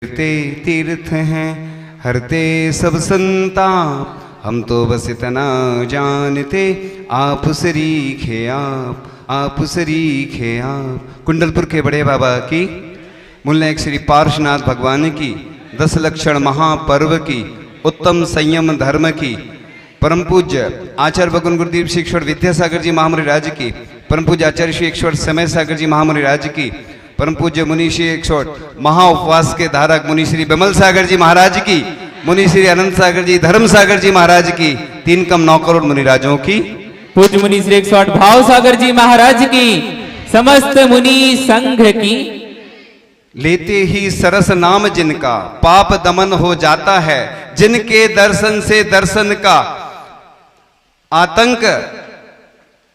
तीर्थे तीर्थ हैं हरते सब संताप, हम तो बस इतना जानते आप सरीखे आप सरीखे आप। कुंडलपुर के बड़े बाबा की, मुल्ला श्री पार्श्वनाथ भगवान की 10 लक्षण महापर्व की, उत्तम संयम धर्म की, परम पूज्य आचार्य भगवान गुरुदेव श्री ईश्वर विद्यासागर जी महामुनि राज की, परम पूज्य आचार्य श्री ईश्वर समय सागर जी महामुनि राज की, परम पूज्य मुनि श्री ईश्वर महा उपवास के धारक मुनि श्री विमल सागर जी महाराज की, मुनि श्री अनंत सागर जी धर्म सागर जी महाराज की, 3,9 करोड़ मुनिराजों की, पूज्य मुनि श्री 108 भाव सागर जी महाराज की, समस्त मुनि संघ की। लेते ही सरस नाम जिनका पाप दमन हो जाता है, जिनके दर्शन से दर्शन का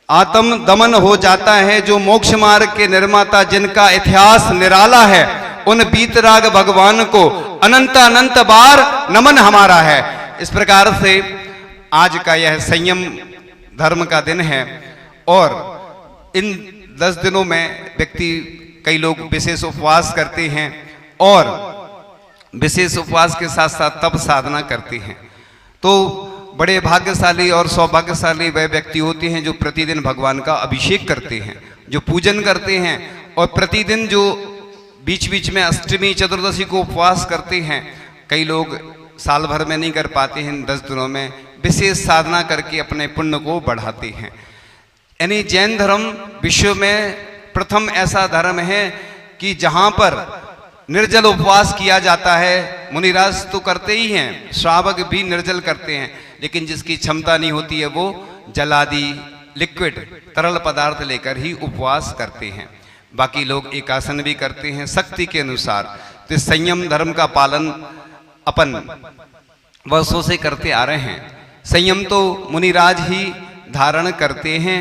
आत्म दमन हो जाता है, जो मोक्ष मार्ग के निर्माता जिनका इतिहास निराला है, उन बीतराग भगवान को अनंत अनंत बार नमन हमारा है। इस प्रकार से आज का यह संयम धर्म का दिन है और इन 10 दिनों में व्यक्ति कई लोग विशेष उपवास करते हैं और विशेष उपवास के साथ साथ तप साधना करते हैं। तो बड़े भाग्यशाली और सौभाग्यशाली वह व्यक्ति होते हैं जो प्रतिदिन भगवान का अभिषेक करते हैं, जो पूजन करते हैं और प्रतिदिन जो बीच बीच में अष्टमी चतुर्दशी को उपवास करते हैं। कई लोग साल भर में नहीं कर पाते हैं, 10 दिनों में विशेष साधना करके अपने पुण्य को बढ़ाते हैं। यानी जैन धर्म विश्व में प्रथम ऐसा धर्म है कि जहां पर निर्जल उपवास किया जाता है। मुनिराज तो करते ही हैं, श्रावक भी निर्जल करते हैं, लेकिन जिसकी क्षमता नहीं होती है वो जलादि लिक्विड तरल पदार्थ लेकर ही उपवास करते हैं। बाकी लोग एकासन भी करते हैं शक्ति के अनुसार। तो संयम धर्म का पालन अपन वर्षों से करते आ रहे हैं। संयम तो मुनिराज ही धारण करते हैं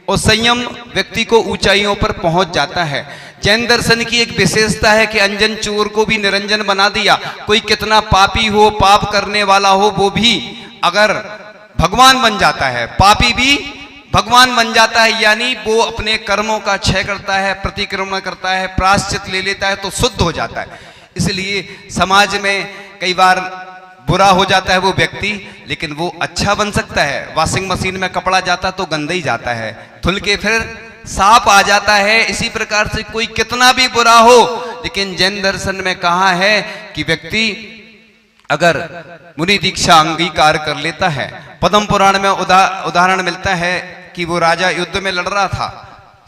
और संयम व्यक्ति को ऊंचाइयों पर पहुंच जाता है। जैन दर्शन की एक विशेषता है कि अंजन चोर को भी निरंजन बना दिया। कोई कितना पापी हो, पाप करने वाला हो, वो भी अगर भगवान बन जाता है, पापी भी भगवान बन जाता है। यानी वो अपने कर्मों का क्षय करता है, प्रतिक्रमण करता है, प्रायश्चित ले लेता है तो शुद्ध हो जाता है। इसलिए समाज में कई बार बुरा हो जाता है वो व्यक्ति, लेकिन वो अच्छा बन सकता है। वॉशिंग मशीन में कपड़ा जाता तो गंदा ही जाता है, धुल के फिर साफ आ जाता है। इसी प्रकार से कोई कितना भी बुरा हो, लेकिन जैन दर्शन में कहा है कि व्यक्ति अगर मुनि दीक्षा अंगीकार कर लेता है। पद्म पुराण में उदाहरण मिलता है कि वो राजा युद्ध में लड़ रहा था,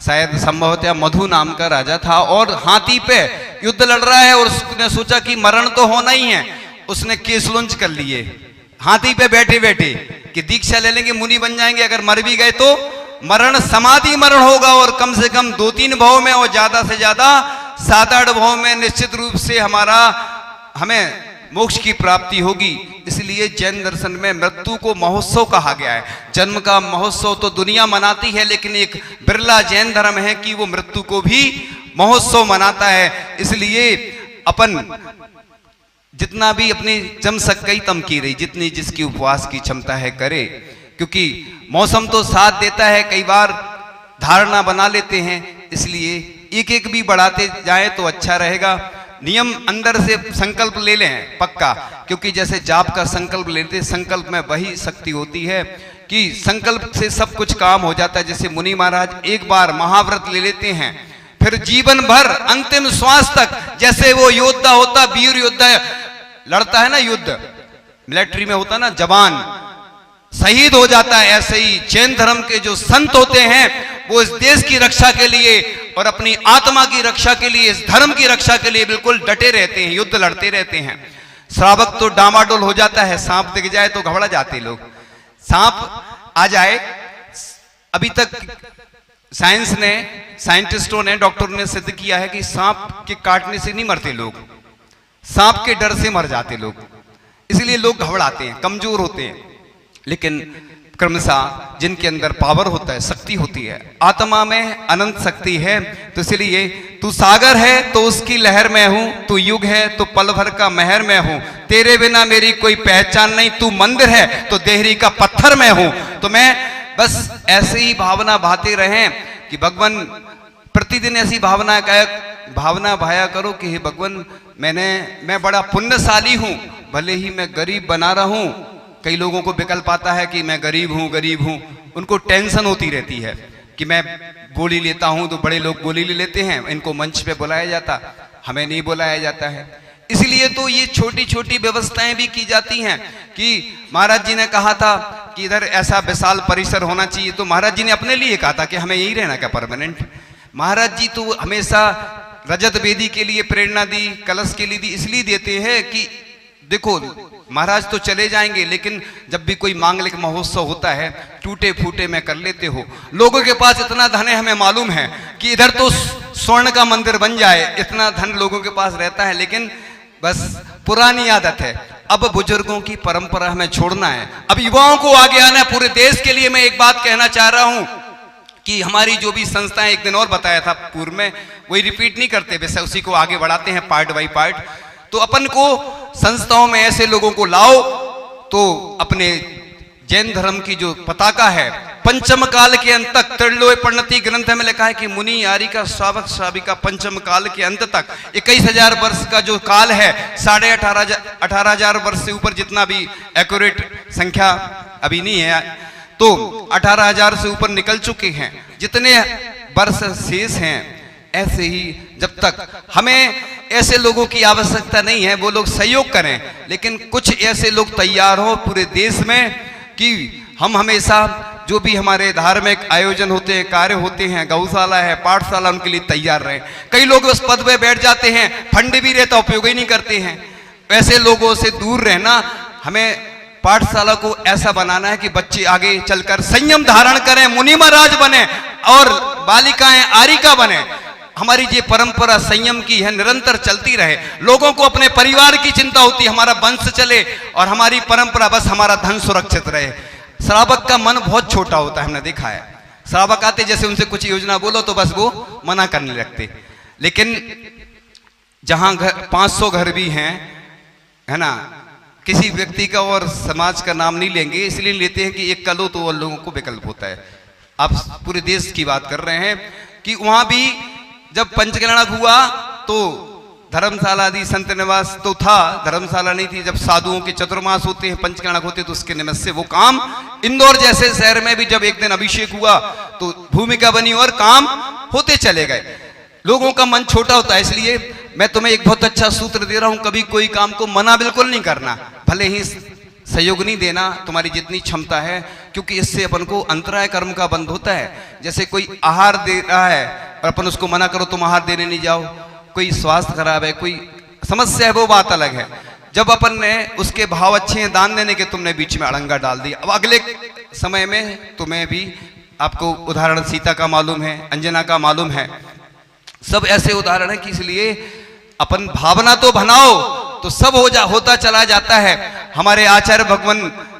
शायद संभवतः मधु नाम का राजा था, और हाथी पे युद्ध लड़ रहा है और उसने सोचा कि मरण तो होना ही है। उसने केस लॉन्च कर लिए हाथी पे बैठे बैठे कि दीक्षा ले लेंगे, मुनि बन जाएंगे, अगर मर भी गए तो मरण समाधि मरण होगा और कम से कम 2-3 भाव में और ज्यादा से ज्यादा 7-8 भाव में निश्चित रूप से हमें मोक्ष की प्राप्ति होगी। इसलिए जैन दर्शन में मृत्यु को महोत्सव कहा गया है। जन्म का महोत्सव तो दुनिया मनाती है, लेकिन एक बिरला जैन धर्म है कि वो मृत्यु को भी महोत्सव मनाता है। इसलिए अपन जितना भी अपनी जम सकई तम की रही, जितनी जिसकी उपवास की क्षमता है करे, क्योंकि मौसम तो साथ देता है। कई बार धारणा बना लेते हैं, इसलिए एक एक भी बढ़ाते जाए तो अच्छा रहेगा। नियम अंदर से संकल्प ले लें पक्का, क्योंकि जैसे जाप का संकल्प लेते, संकल्प में वही शक्ति होती है कि संकल्प से सब कुछ काम हो जाता है। जैसे मुनि महाराज एक बार महाव्रत ले लेते हैं, फिर जीवन भर अंतिम श्वास तक, जैसे वो योद्धा होता, वीर योद्धा लड़ता है ना, युद्ध मिलिट्री में होता ना, जवान शहीद हो जाता है, ऐसे ही जैन धर्म के जो संत होते हैं वो इस देश की रक्षा के लिए और अपनी आत्मा की रक्षा के लिए, इस धर्म की रक्षा के लिए बिल्कुल डटे रहते हैं, युद्ध लड़ते रहते हैं। श्रावक तो डामाडोल हो जाता है, सांप दिख जाए तो घबरा जाते लोग, सांप आ जाए। अभी तक साइंस ने, साइंटिस्टों ने, डॉक्टरों ने सिद्ध किया है कि सांप के काटने से नहीं मरते लोग, सांप के डर से मर जाते लोग। इसलिए लोग घबराते हैं, कमजोर होते हैं। लेकिन क्रमशः जिनके अंदर पावर होता है, शक्ति होती है, आत्मा में अनंत शक्ति है, तो इसलिए तू सागर है तो उसकी लहर में हूं, तू युग है तो पल भर का महर में हूं, तेरे बिना मेरी कोई पहचान नहीं, तू मंदिर है तो देहरी का पत्थर में हूं। तो मैं बस ऐसे ही भावना भाते रहें कि भगवान, प्रतिदिन ऐसी भावना भाया करो कि हे भगवान मैं बड़ा पुण्यशाली हूं, भले ही मैं गरीब बना रहा हूं। कई लोगों को विकल्प आता है कि मैं गरीब हूं, उनको टेंशन होती रहती है कि मैं बोली लेता हूं तो बड़े लोग बोली ले लेते हैं, इनको मंच पे बुलाया जाता, हमें नहीं बुलाया जाता है। इसलिए तो ये छोटी छोटी व्यवस्थाएं भी की जाती हैं कि महाराज जी ने कहा था कि इधर ऐसा विशाल परिसर होना चाहिए, तो महाराज जी ने अपने लिए कहा था कि हमें यही रहना क्या परमानेंट। महाराज जी तो हमेशा रजत वेदी के लिए प्रेरणा दी, कलश के लिए दी, इसलिए देते हैं कि देखो महाराज तो चले जाएंगे, लेकिन जब भी कोई मांगलिक महोत्सव होता है टूटे फूटे में कर लेते हो। लोगों के पास इतना धन है, हमें मालूम है कि इधर तो स्वर्ण का मंदिर बन जाए, इतना धन लोगों के पास रहता है, लेकिन बस पुरानी आदत है। अब बुजुर्गों की परंपरा हमें छोड़ना है, अब युवाओं को आगे आना है। पूरे देश के लिए मैं एक बात कहना चाह रहा हूं कि हमारी जो भी संस्थाएं, एक दिन और बताया था पूर्व में, वही रिपीट नहीं करते, वैसे उसी को आगे बढ़ाते हैं पार्ट बाई पार्ट। तो अपन को संस्थाओं में ऐसे लोगों को लाओ तो अपने जैन धर्म की जो पताका है, पंचम काल के अंत तक, त्रिलोय प्रणति ग्रंथ में लिखा है कि मुनि आरिका श्रावक श्राविका पंचम काल के अंत तक 21,000 वर्ष का जो काल है, 18,500 वर्ष से ऊपर जितना भी एक्यूरेट संख्या अभी नहीं है, तो 18,000 से ऊपर निकल चुके हैं। जितने वर्ष शेष हैं, ऐसे ही जब तक हमें ऐसे लोगों की आवश्यकता नहीं है, वो लोग सहयोग करें, लेकिन कुछ ऐसे लोग तैयार हो पूरे देश में कि हम हमेशा जो भी हमारे धार्मिक आयोजन होते हैं, कार्य होते हैं, गौशाला है, पाठशाला, उनके लिए तैयार रहें। कई लोग उस पद पे बैठ जाते हैं, फंड भी रहता, उपयोग ही नहीं करते हैं। ऐसे लोगों से दूर रहना, हमें पाठशाला को ऐसा बनाना है कि बच्चे आगे चलकर संयम धारण करें, मुनि महाराज बने और बालिकाएं आरिका बने। हमारी ये परंपरा संयम की है, निरंतर चलती रहे। लोगों को अपने परिवार की चिंता होती है, हमारा वंश चले और हमारी परंपरा, बस हमारा धन सुरक्षित रहे। श्रावक का मन बहुत छोटा होता है, हमने देखा है। श्रावक आते, जैसे उनसे कुछ योजना बोलो तो बस वो मना करने लगते। लेकिन जहां 500 घर भी हैं, है ना, किसी व्यक्ति का और समाज का नाम नहीं लेंगे, इसलिए लेते हैं कि एक कलो तो और लोगों को विकल्प होता है। आप पूरे देश की बात कर रहे हैं कि वहां भी जब पंचकल्याणक हुआ तो धर्मशाला आदि संत निवास तो था, धर्मशाला नहीं थी। जब साधुओं के चतुर्मास होते हैं, पंचकल्याणक होते, तो उसके निमित्त से वो काम, इंदौर जैसे शहर में भी जब एक दिन अभिषेक हुआ तो भूमिका बनी और काम होते चले गए। लोगों का मन छोटा होता है, इसलिए मैं तुम्हें एक बहुत अच्छा सूत्र दे रहा हूं, कभी कोई काम को मना बिल्कुल नहीं करना, भले ही सहयोग नहीं देना, तुम्हारी जितनी क्षमता है, क्योंकि इससे अपन को अंतराय कर्म का बंध होता है। जैसे कोई आहार दे रहा है और अपन उसको मना करो तुम आहार देने नहीं जाओ, कोई स्वास्थ्य खराब है, कोई समस्या है, वो बात अलग है। जब अपन ने उसके भाव अच्छे हैं दान देने के, तुमने बीच में अड़ंगा डाल दिया। अब अगले समय में तुम्हें भी, आपको उदाहरण सीता का मालूम है, अंजना का मालूम है, सब ऐसे उदाहरण है कि इसलिए अपन भावना तो बनाओ तो सब होता चला जाता है। हमारे आचार्य भगवान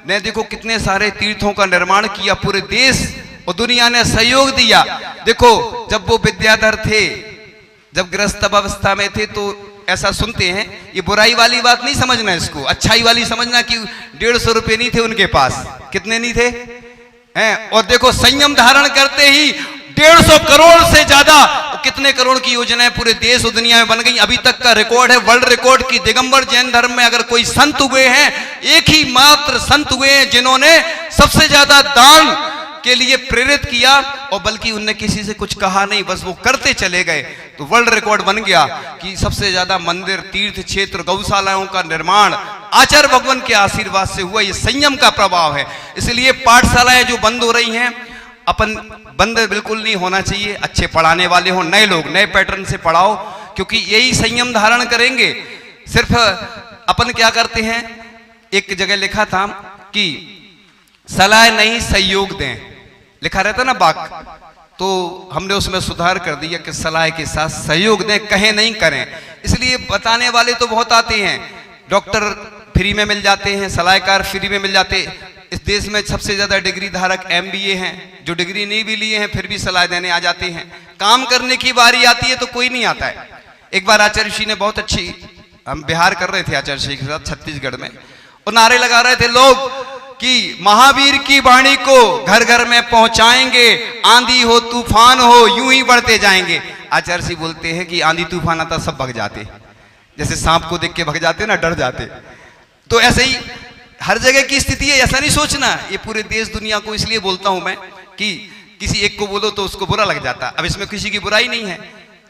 ने देखो कितने सारे तीर्थों का निर्माण किया, पूरे देश और दुनिया ने सहयोग दिया। देखो जब वो विद्याधर थे, जब गृहस्थ अवस्था में थे, तो ऐसा सुनते हैं, ये बुराई वाली बात नहीं समझना, इसको अच्छाई वाली समझना कि 150 रुपए नहीं थे उनके पास। कितने नहीं थे हैं? और देखो संयम धारण करते ही 150 करोड़ से ज्यादा, कितने करोड़ की योजनाएं पूरे देश और दुनिया में बन गई। अभी तक का रिकॉर्ड है, वर्ल्ड रिकॉर्ड की। दिगंबर जैन धर्म में अगर कोई संत हुए हैं, एक ही मात्र संत हुए हैं जिन्होंने सबसे ज्यादा दान के लिए प्रेरित किया, और बल्कि उनने किसी से कुछ कहा नहीं, बस वो करते चले गए, तो वर्ल्ड रिकॉर्ड बन गया कि सबसे ज्यादा मंदिर, तीर्थ क्षेत्र, गौशालाओं का निर्माण आचार्य भगवान के आशीर्वाद से हुआ। ये संयम का प्रभाव है। इसलिए पाठशालाएं जो बंद हो रही हैं, अपन बंद बिल्कुल नहीं होना चाहिए। अच्छे पढ़ाने वाले हो, नए लोग नए पैटर्न से पढ़ाओ, क्योंकि यही संयम धारण करेंगे। सिर्फ अपन क्या करते हैं, एक जगह लिखा था कि सलाह नहीं सहयोग दें, लिखा रहता ना बाक, तो हमने उसमें सुधार कर दिया कि सलाह के साथ सहयोग दें, कहें नहीं करें। इसलिए बताने वाले तो बहुत आते हैं, डॉक्टर फ्री में मिल जाते हैं, सलाहकार फ्री में मिल जाते। इस देश में सबसे ज्यादा डिग्री धारक MBA हैं, जो डिग्री नहीं भी लिए हैं फिर भी सलाह देने आ जाते हैं। काम करने की बारी आती है तो कोई नहीं आता है। एक बार आचार्य श्री ने बहुत अच्छी, हम बिहार कर रहे थे आचार्य श्री के साथ छत्तीसगढ़ में, और नारे लगा रहे थे लोग कि महावीर की वाणी को घर घर में पहुंचाएंगे, आंधी हो तूफान हो यूं ही बढ़ते जाएंगे। आचार्य श्री बोलते हैं कि आंधी तूफान आता सब भग जाते, जैसे सांप को देख के भग जाते ना, डर जाते। तो ऐसे ही हर जगह की स्थिति है, ऐसा नहीं सोचना। ये पूरे देश दुनिया को इसलिए बोलता हूं मैं कि किसी एक को बोलो तो उसको बुरा लग जाता। अब इसमें किसी की बुराई नहीं है।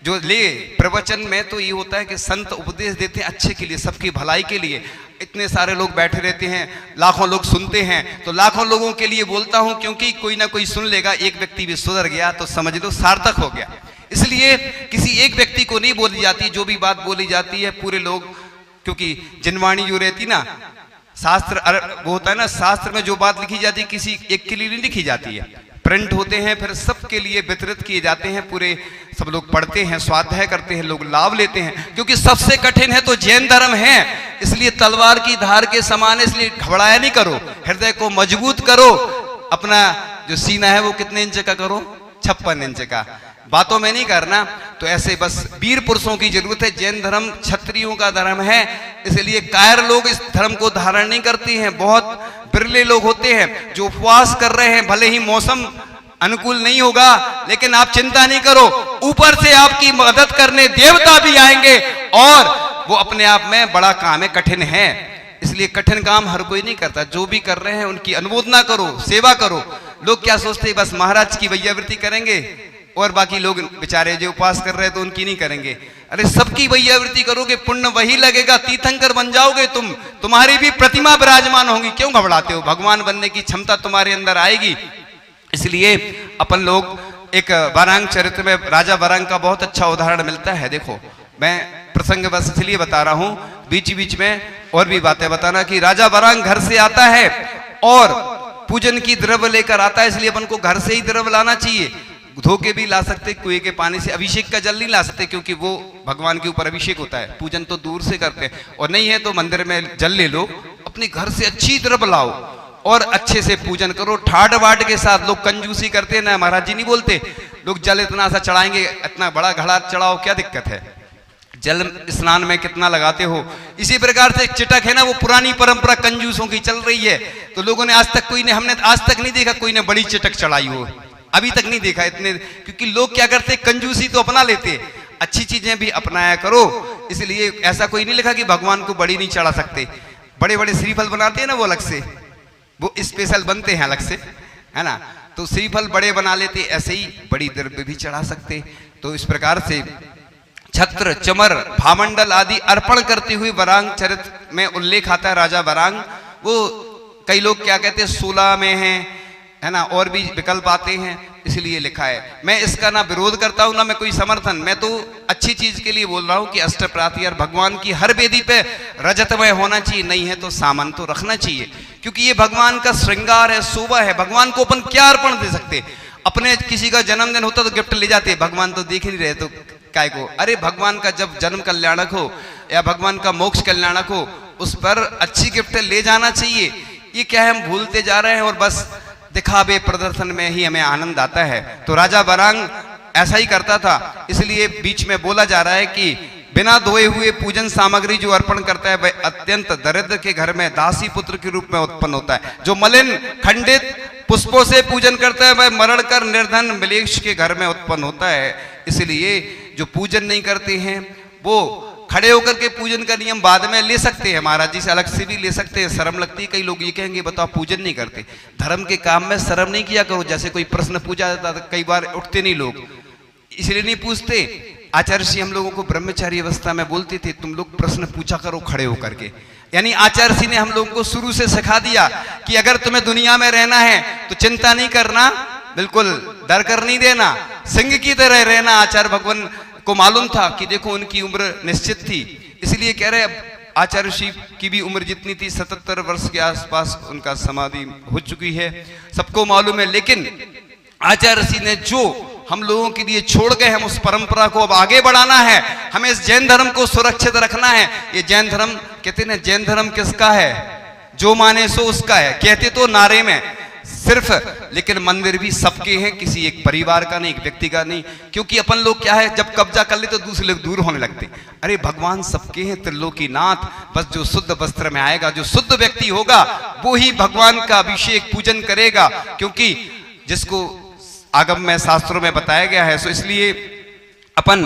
जो ले प्रवचन में तो ये होता है कि संत उपदेश देते हैं अच्छे के लिए, सबकी भलाई के लिए। इतने सारे लोग बैठे रहते हैं, लाखों लोग सुनते हैं, तो लाखों लोगों के लिए बोलता हूं, क्योंकि कोई ना कोई सुन लेगा। एक व्यक्ति भी सुधर गया तो समझ लो सार्थक हो गया। इसलिए किसी एक व्यक्ति को नहीं बोली जाती, जो भी बात बोली जाती है पूरे लोग, क्योंकि जिनवाणी जो रहती ना, शास्त्र वो होता है ना, शास्त्र में जो बात लिखी जाती है किसी एक के लिए नहीं लिखी जाती है, प्रिंट होते हैं, फिर सबके लिए वितरित किए जाते हैं। पूरे सब लोग पढ़ते हैं, स्वाध्याय करते हैं, लोग लाभ लेते हैं। क्योंकि सबसे कठिन है तो जैन धर्म है, इसलिए तलवार की धार के समान है। इसलिए घबराया नहीं करो, हृदय को मजबूत करो। अपना जो सीना है वो कितने इंच का करो, 56 इंच का। बातों में नहीं करना। तो ऐसे बस वीर पुरुषों की जरूरत है। जैन धर्म क्षत्रियों का धर्म है, इसलिए कायर लोग इस धर्म को धारण नहीं करते हैं। बहुत बिरले लोग होते हैं जो उपवास कर रहे हैं। भले ही मौसम अनुकूल नहीं होगा, लेकिन आप चिंता नहीं करो, ऊपर से आपकी मदद करने देवता भी आएंगे, और वो अपने आप में बड़ा काम है, कठिन है। इसलिए कठिन काम हर कोई नहीं करता। जो भी कर रहे हैं उनकी अनुमोदना करो, सेवा करो। लोग क्या सोचते हैं, बस महाराज की वैयावृत्ति करेंगे और बाकी लोग बेचारे जो उपवास कर रहे हैं तो उनकी नहीं करेंगे। अरे सबकी वैयावृत्ति करोगे, पुण्य वही लगेगा, तीर्थंकर बन जाओगे तुम, तुम्हारी भी प्रतिमा विराजमान होगी। क्यों घबराते हो, भगवान बनने की क्षमता तुम्हारे अंदर आएगी। इसलिए अपन लोग एक वारांग चरित्र में राजा वारांग का बहुत अच्छा उदाहरण मिलता है। देखो, मैं प्रसंग बस इसलिए बता रहा हूं, बीच बीच में और भी बातें बताना, कि राजा वारांग घर से आता है और पूजन की द्रव्य लेकर आता है। इसलिए अपन को घर से ही द्रव्य लाना चाहिए। धो के भी ला सकते, कुएं के पानी से। अभिषेक का जल नहीं ला सकते, क्योंकि वो भगवान के ऊपर अभिषेक होता है, पूजन तो दूर से करते हैं। और नहीं है तो मंदिर में जल ले लो, अपने घर से अच्छी द्रव्य लाओ और अच्छे से पूजन करो, ठाट बाट के साथ। लोग कंजूसी करते हैं ना, महाराज जी नहीं बोलते, लोग जल इतना सा चढ़ाएंगे, इतना बड़ा घड़ा चढ़ाओ, क्या दिक्कत है, जल स्नान में कितना लगाते हो। इसी प्रकार से चिटक है ना, वो पुरानी परंपरा कंजूसों की चल रही है। तो लोगों ने आज तक, हमने आज तक नहीं देखा कोई ने बड़ी चिटक चढ़ाई हो, अभी तक नहीं देखा इतने। क्योंकि लोग क्या करते, कंजूसी तो अपना लेते, अच्छी चीजें भी अपनाया करो। इसलिए ऐसा कोई नहीं लिखा कि भगवान को बड़ी नहीं चढ़ा सकते। बड़े बड़े श्रीफल बनाते हैं ना, वो अलग से, वो स्पेशल बनते हैं अलग से, है ना। तो श्रीफल बड़े बना लेते, ऐसे ही बड़ी द्रव्य भी चढ़ा सकते। तो इस प्रकार से छत्र, चमर, भामंडल आदि अर्पण करते हुए वारांग चरित्र में उल्लेख आता है। राजा वारांग, वो कई लोग क्या कहते हैं 16 में है ना, और भी विकल्प आते हैं, इसलिए लिखा है। मैं इसका ना विरोध करता हूं, ना मैं कोई समर्थन, मैं तो अच्छी चीज के लिए बोल रहा हूं कि अष्टप्राति और भगवान की हर वेदी पे रजतमय होना चाहिए। नहीं है तो सामान तो रखना चाहिए, क्योंकि ये भगवान का श्रृंगार है, शोभा है। भगवान को अपन क्या अर्पण दे सकते, अपने किसी का जन्मदिन होता तो गिफ्ट ले जाते, भगवान तो देख नहीं रहे तो काय को। अरे भगवान का जब जन्म कल्याणक हो या भगवान का मोक्ष कल्याणक हो, उस पर अच्छी गिफ्ट ले जाना चाहिए। ये क्या है, हम भूलते जा रहे हैं और बस दिखावे प्रदर्शन में ही हमें आनंद आता है। तो राजा वारांग ऐसा ही करता था। इसलिए बीच में बोला जा रहा है कि बिना धोए हुए पूजन सामग्री जो अर्पण करता है वह अत्यंत दरिद्र के घर में दासी पुत्र के रूप में उत्पन्न होता है। जो मलिन खंडित पुष्पों से पूजन करता है वह मरण कर निर्धन मिलेच्छ के घर में उत्पन्न होता है। इसलिए जो पूजन नहीं करते हैं वो खड़े होकर के पूजन का नियम बाद में ले सकते हैं, महाराज जी से अलग से भी ले सकते हैं। शर्म लगती है, कई लोग ये कहेंगे बताओ पूजन नहीं करते। धर्म के काम में शर्म नहीं किया करो। जैसे कोई प्रश्न पूछा जाता था, कई बार उठते नहीं लोग, इसलिए नहीं पूछते। आचार्य श्री हम लोगों को ब्रह्मचारी अवस्था में बोलते थे, तुम लोग प्रश्न पूछा करो खड़े होकर के। यानी आचार्य श्री ने हम लोगों को शुरू से सिखा दिया कि अगर तुम्हें दुनिया में रहना है तो चिंता नहीं करना, बिल्कुल डर कर नहीं देना, सिंह की तरह रहना। आचार्य भगवान को मालूम था कि देखो उनकी उम्र निश्चित थी, इसलिए कह रहे आचार्य श्री की भी उम्र जितनी थी 77 वर्ष के आसपास उनका समाधि हो चुकी है, सबको मालूम है। लेकिन आचार्य श्री ने जो हम लोगों के लिए छोड़ गए, हम उस परंपरा को अब आगे बढ़ाना है, हमें इस जैन धर्म को सुरक्षित रखना है। ये जैन धर्म कहते हैं, जैन धर्म किसका है, जो माने सो उसका है, कहते तो नारे में सिर्फ, लेकिन मंदिर भी सबके हैं, किसी एक परिवार का नहीं, एक व्यक्ति का नहीं। क्योंकि अपन लोग क्या है, जब कब्जा कर ले तो दूसरे लोग दूर होने लगते। अरे भगवान सबके हैं, त्रिलोकीनाथ। बस जो शुद्ध वस्त्र में आएगा, जो शुद्ध व्यक्ति होगा, वो ही भगवान का अभिषेक पूजन करेगा, क्योंकि जिसको आगम में शास्त्रों में बताया गया है। सो इसलिए अपन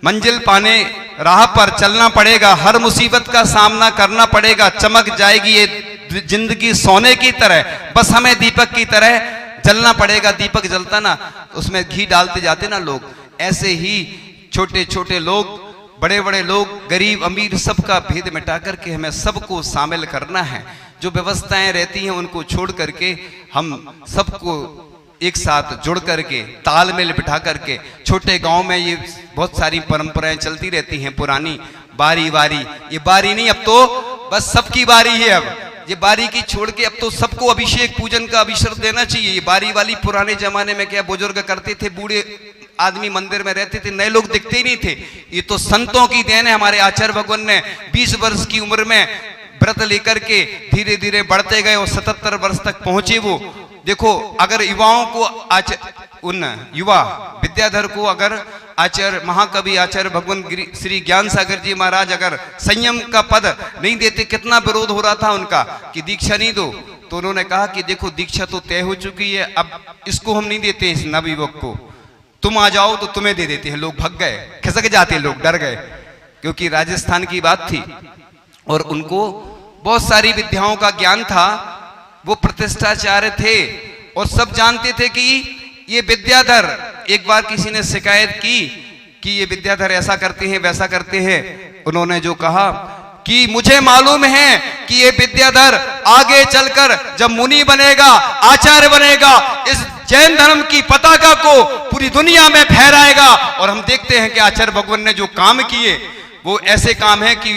मंजिल पाने राह पर चलना पड़ेगा, हर मुसीबत का सामना करना पड़ेगा, चमक जाएगी ये जिंदगी सोने की तरह, बस हमें दीपक की तरह जलना पड़ेगा। दीपक जलता ना, उसमें घी डालते जाते ना लोग, ऐसे ही छोटे छोटे लोग, बड़े बड़े लोग, गरीब अमीर, सबका भेद मिटा करके हमें सबको शामिल करना है। जो व्यवस्थाएं रहती हैं उनको छोड़ करके हम सबको एक साथ जुड़ करके, तालमेल बिठा करके, छोटे गांव में ये बहुत सारी परंपराएं चलती रहती हैं पुरानी, बारी बारी, ये बारी नहीं, अब तो बस सबकी बारी है। अब ये बारी की छोड़ के अब तो सबको अभिषेक पूजन का अभिषेक देना चाहिए। ये बारी वाली पुराने जमाने में क्या बुजुर्ग करते थे, बूढ़े आदमी मंदिर में रहते थे, नए लोग दिखते ही नहीं थे। ये तो संतों की देन है। हमारे आचार्य भगवान ने 20 वर्ष की उम्र में व्रत लेकर के धीरे धीरे बढ़ते गए और 77 वर्ष तक पहुंचे। वो देखो, अगर युवाओं को उन युवा विद्याधर को अगर आचार्य महाकवि आचार्य भगवान श्री ज्ञान सागर जी महाराज अगर संयम का पद नहीं देते, कितना विरोध हो रहा था उनका कि दीक्षा नहीं दो, तो उन्होंने कहा कि देखो दीक्षा तो तय हो चुकी है, अब इसको हम नहीं देते, इस नवयुवक को तुम आ जाओ तो तुम्हें दे देते हैं। लोग भग गए, खिसक जाते, लोग डर गए, क्योंकि राजस्थान की बात थी और उनको बहुत सारी विद्याओं का ज्ञान था, वो प्रतिष्ठाचार्य थे और सब जानते थे कि ये विद्याधर, एक बार किसी ने शिकायत की कि ये विद्याधर ऐसा करते हैं वैसा करते हैं, उन्होंने जो कहा कि मुझे मालूम है कि ये विद्याधर आगे चलकर जब मुनि बनेगा, आचार्य बनेगा, इस जैन धर्म की पताका को पूरी दुनिया में फहराएगा। और हम देखते हैं कि आचार्य भगवान ने जो काम किए वो ऐसे काम है कि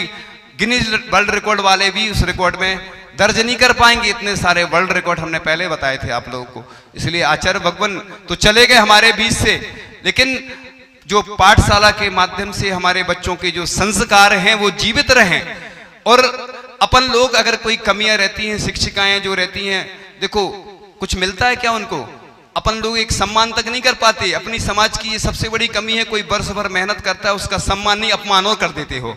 गिनीज वर्ल्ड रिकॉर्ड वाले भी उस रिकॉर्ड में दर्ज नहीं कर पाएंगे। इतने सारे वर्ल्ड रिकॉर्ड हमने पहले बताए थे आप लोगों को। इसलिए आचार्य भगवान तो चले गए हमारे बीच से, लेकिन जो पाठशाला के माध्यम से हमारे बच्चों के जो संस्कार हैं वो जीवित रहें। और अपन लोग अगर कोई कमियां रहती हैं, शिक्षिकाएं जो रहती हैं, देखो कुछ मिलता है क्या उनको? अपन लोग एक सम्मान तक नहीं कर पाते। अपनी समाज की ये सबसे बड़ी कमी है, कोई वर्ष भर मेहनत करता है उसका सम्मान नहीं, अपमान और कर देते हो।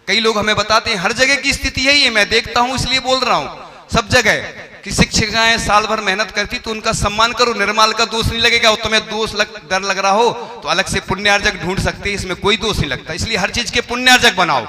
कई लोग हमें बताते हैं, हर जगह की स्थिति है ये, मैं देखता हूं इसलिए बोल रहा हूं, सब जगह कि शिक्षिकाएं साल भर मेहनत करती तो उनका सम्मान करो, निर्माल का दोष नहीं लगेगा। तुम्हें डर लग रहा हो तो अलग से पुण्यार्जक ढूंढ सकते हैं, इसमें कोई दोष नहीं लगता। इसलिए हर चीज के पुण्यार्जक बनाओ,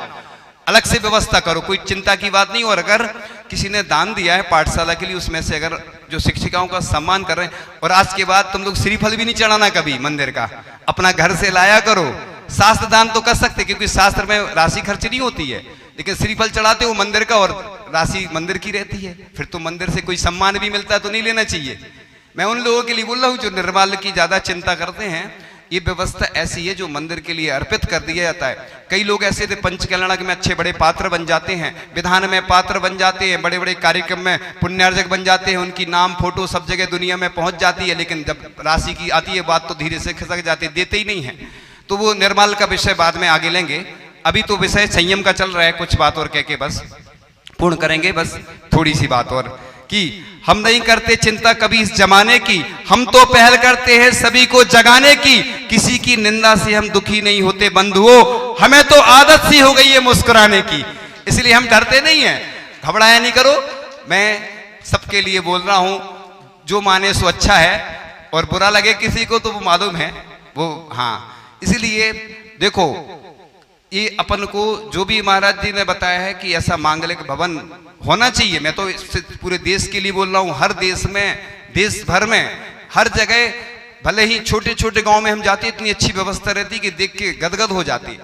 अलग से व्यवस्था करो, कोई चिंता की बात नहीं। और अगर किसी ने दान दिया है पाठशाला के लिए, उसमें से अगर जो शिक्षिकाओं का सम्मान कर रहे हैं, और आज के बाद तुम लोग श्रीफल भी नहीं चढ़ाना कभी मंदिर का, अपना घर से लाया करो। शास्त्र दान तो कर सकते क्योंकि शास्त्र में राशि खर्च नहीं होती है, लेकिन श्रीफल चढ़ाते हो मंदिर का और राशि मंदिर की रहती है, फिर तो मंदिर से कोई सम्मान भी मिलता है तो नहीं लेना चाहिए। मैं उन लोगों के लिए बोल रहा हूँ जो निर्माल्य की ज्यादा चिंता करते हैं। ये व्यवस्था ऐसी है जो मंदिर के लिए अर्पित कर दिया जाता है। कई लोग ऐसे थे पंच कल्याणक में अच्छे बड़े पात्र बन जाते हैं, विधान में पात्र बन जाते हैं, बड़े बड़े कार्यक्रम में पुण्यार्जक बन जाते हैं, उनकी नाम फोटो सब जगह दुनिया में पहुंच जाती है, लेकिन जब राशि की आती है बात तो धीरे से खिसक जाते, देते ही नहीं है। तो वो निर्माल का विषय बाद में आगे लेंगे, अभी तो विषय संयम का चल रहा है। कुछ बात और कह के बस पूर्ण करेंगे, बस थोड़ी सी बात और कि हम नहीं करते चिंता कभी इस जमाने की, हम तो पहल करते हैं सभी को जगाने की, किसी की निंदा से हम दुखी नहीं होते बंधुओं, हमें तो आदत सी हो गई है मुस्कुराने की। इसलिए हम डरते नहीं हैं, घबराया नहीं करो। मैं सबके लिए बोल रहा हूं, जो माने सो अच्छा है, और बुरा लगे किसी को तो वो मालूम है वो, हाँ। इसलिए देखो ये अपन को जो भी महाराज जी ने बताया है कि ऐसा मांगलिक भवन होना चाहिए, मैं तो पूरे देश के लिए बोल रहा हूं, हर देश में, देश भर में, हर जगह, भले ही छोटे छोटे गांव में हम जाते इतनी अच्छी व्यवस्था रहती कि देख के गदगद हो जाती।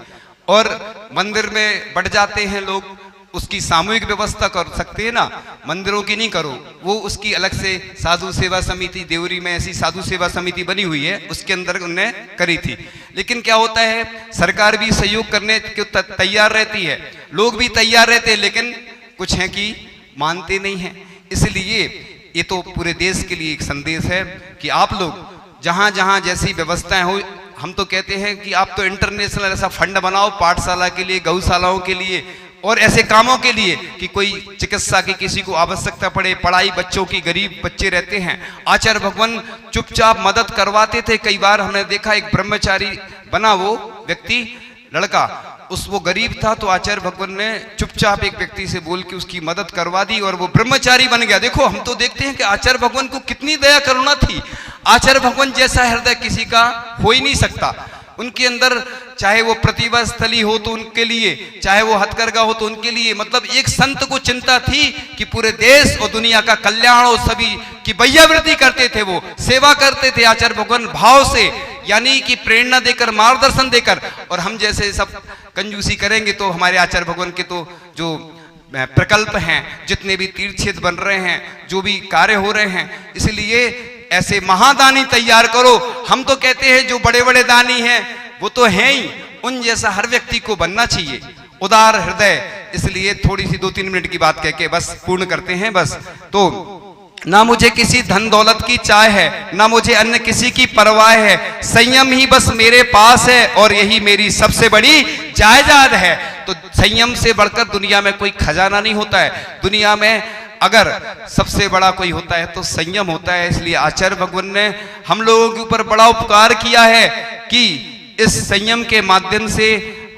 और मंदिर में बढ़ जाते हैं लोग, उसकी सामूहिक व्यवस्था कर सकते हैं ना, मंदिरों की नहीं करो, वो उसकी अलग से साधु सेवा समिति, देवरी में ऐसी साधु सेवा समिति बनी हुई है, उसके अंदर उन्होंने करी थी। लेकिन क्या होता है, सरकार भी सहयोग करने को तैयार रहती है, लोग भी तैयार रहते हैं, लेकिन कुछ हैं कि मानते नहीं हैं। इसलिए ये तो पूरे देश के लिए एक संदेश है कि आप लोग जहां जहां जैसी व्यवस्थाएं हो, हम तो कहते हैं कि आप तो इंटरनेशनल ऐसा फंड बनाओ पाठशाला के लिए, गौशालाओं के लिए और ऐसे कामों के लिए कि कोई चिकित्सा की किसी को आवश्यकता पड़े, पढ़ाई बच्चों की, गरीब बच्चे रहते हैं, आचार्य भगवान चुपचाप मदद करवाते थे। कई बार हमने देखा एक ब्रह्मचारी बना वो व्यक्ति, लड़का, वो गरीब था तो आचार्य भगवान ने चुपचाप एक व्यक्ति से बोल के उसकी मदद करवा दी और वो ब्रह्मचारी बन गया। देखो हम तो देखते हैं कि आचार्य भगवान को कितनी दया करुणा थी, आचार्य भगवान जैसा हृदय किसी का हो ही नहीं सकता। उनके अंदर चाहे वो प्रतिभा स्थली हो तो उनके लिए, चाहे वो हथकरघा हो तो उनके लिए, मतलब एक संत को चिंता थी कि पूरे देश और दुनिया का कल्याण हो, सभी की वैयावृत्ति करते थे, वो सेवा करते थे आचार्य भगवान भाव से, यानी कि प्रेरणा देकर, मार्गदर्शन देकर। और हम जैसे सब कंजूसी करेंगे तो हमारे आचार्य भगवान के तो जो प्रकल्प हैं, जितने भी तीर्थ क्षेत्र बन रहे हैं, जो भी कार्य हो रहे हैं, इसलिए ऐसे महादानी तैयार करो। हम तो कहते हैं जो बड़े बड़े दानी हैं वो तो हैं ही, उन जैसा हर व्यक्ति को बनना चाहिए, उदार हृदय। इसलिए थोड़ी सी 2-3 मिनट की बात कह के बस पूर्ण करते हैं। बस तो ना मुझे किसी धन दौलत की चाह है, ना मुझे अन्य किसी की परवाह है, संयम ही बस मेरे पास है और यही मेरी सबसे बड़ी जायदाद है। तो संयम से बढ़कर दुनिया में कोई खजाना नहीं होता है। दुनिया में अगर सबसे बड़ा कोई होता है तो संयम होता है। इसलिए आचार्य भगवान ने हम लोगों के ऊपर बड़ा उपकार किया है कि इस संयम के माध्यम से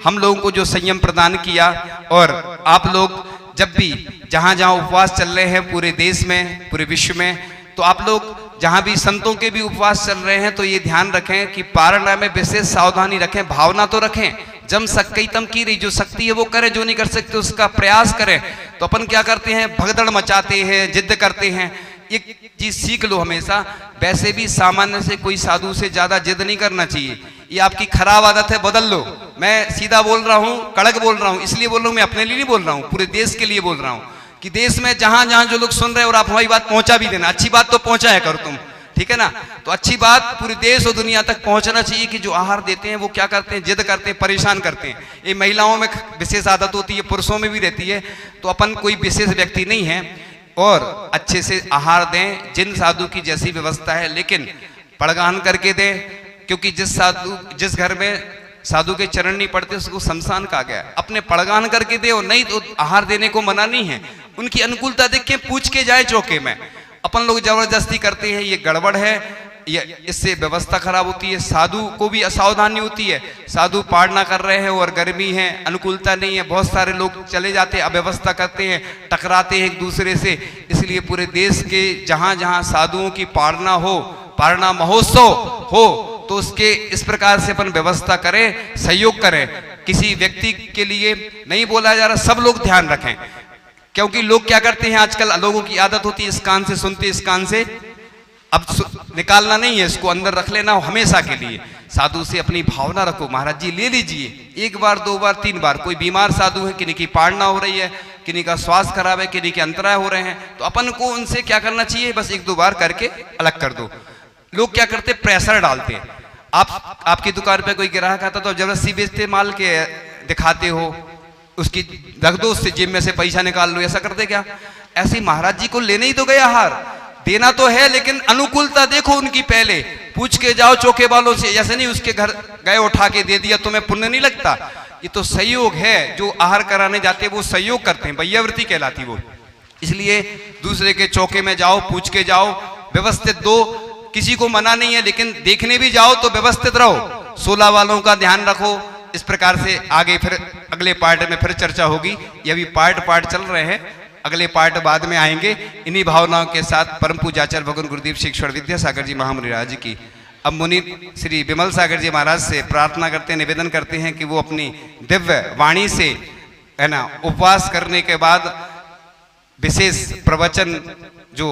हम लोगों को जो संयम प्रदान किया। और आप लोग जब भी जहां जहां उपवास चल रहे हैं पूरे देश में, पूरे विश्व में, तो आप लोग जहां भी संतों के भी उपवास चल रहे हैं तो ये ध्यान रखें कि पारणा में विशेष सावधानी रखें, भावना तो रखें, जम सकई तम की रही, जो शक्ति है वो करे, जो नहीं कर सकते उसका प्रयास करें। तो अपन क्या करते हैं, भगदड़ मचाते हैं, जिद करते हैं। एक चीज सीख लो हमेशा, वैसे भी सामान्य से कोई साधु से ज्यादा जिद नहीं करना चाहिए। ये आपकी खराब आदत है, बदल लो। मैं सीधा बोल रहा हूँ, कड़क बोल रहा हूँ, इसलिए बोल रहा हूँ, मैं अपने लिए नहीं बोल रहा हूँ, पूरे देश के लिए बोल रहा हूँ कि देश में जहां जहां जो लोग सुन रहे हैं, और आप हमारी बात पहुंचा भी देना, अच्छी बात तो पहुंचाया करो तुम, ठीक है ना। तो अच्छी बात पूरे देश और दुनिया तक पहुंचना चाहिए कि जो आहार देते हैं वो क्या करते हैं, जिद करते हैं, परेशान करते हैं। ये महिलाओं में विशेष आदत होती है, पुरुषों में भी रहती है। तो अपन कोई विशेष व्यक्ति नहीं है, और अच्छे से आहार दें, जिन साधु की जैसी व्यवस्था है, लेकिन पड़गान करके दें, क्योंकि जिस घर में साधु के चरण नहीं पड़ते उसको शमशान कहा गया है। अपने पड़गान करके दे, और नहीं तो आहार देने को मना नहीं है। उनकी अनुकूलता देख के पूछ के जाए चौके में। अपन लोग जबरदस्ती करते हैं, ये गड़बड़ है, ये इससे व्यवस्था खराब होती है, साधु को भी असावधानी होती है। साधु पारणा कर रहे हैं और गर्मी है, अनुकूलता नहीं है, बहुत सारे लोग चले जाते हैं, अव्यवस्था करते हैं, टकराते हैं एक दूसरे से। इसलिए पूरे देश के जहां जहां साधुओं की पारणा हो, पारणा महोत्सव हो, तो उसके इस प्रकार से अपन व्यवस्था करें, सहयोग करें। किसी व्यक्ति के लिए नहीं बोला जा रहा, सब लोग ध्यान रखें, क्योंकि लोग क्या करते हैं आजकल, लोगों की आदत होती है इस कान से सुनते, इस कान से अब निकालना नहीं है, इसको अंदर रख लेना हमेशा के लिए। साधु से अपनी भावना रखो, महाराज जी ले लीजिए, 1 बार 2 बार 3 बार। कोई बीमार साधु है, किन्हीं की पारणा हो रही है, किन्हीं का स्वास्थ्य खराब है, किन्हीं के अंतराय हो रहे हैं, तो अपन को उनसे क्या करना चाहिए, बस 1-2 बार करके अलग कर दो। लोग क्या करते, प्रेशर डालते हैं। आपकी दुकान पे कोई ग्राहक आता तो जबरदस्ती बेचते, माल के दिखाते हो, उसकी रख दो, उससे जेब में से पैसा निकाल लो, ऐसा करते क्या? ऐसे महाराज जी को लेने ही तो गया आहार, देना तो है, लेकिन अनुकूलता देखो उनकी, पहले पूछ के जाओ चौके वालों से। ऐसे नहीं उसके घर गए उठा के दे दिया, तुम्हें पुण्य नहीं लगता। ये तो सहयोग है, जो आहार कराने जाते हैं वो सहयोग करते हैं, वैयावृत्ति कहलाती वो। इसलिए दूसरे के चौके में जाओ, पूछ के जाओ, व्यवस्थित दो, किसी को मना नहीं है, लेकिन देखने भी जाओ तो व्यवस्थित रहो, 16 वालों का ध्यान रखो। इस प्रकार से आगे फिर अगले पार्ट में फिर चर्चा होगी। ये भी पार्ट चल रहे हैं, अगले पार्ट बाद में आएंगे। इन्हीं भावनाओं के साथ परम पूज्य आचार्य भगवान गुरुदेव श्री ईश्वर विद्यासागर जी महामुनि राज की, अब मुनि श्री विमल सागर जी महाराज से प्रार्थना करते हैं, निवेदन करते हैं कि वो अपनी दिव्य वाणी से, है ना, उपवास करने के बाद विशेष प्रवचन जो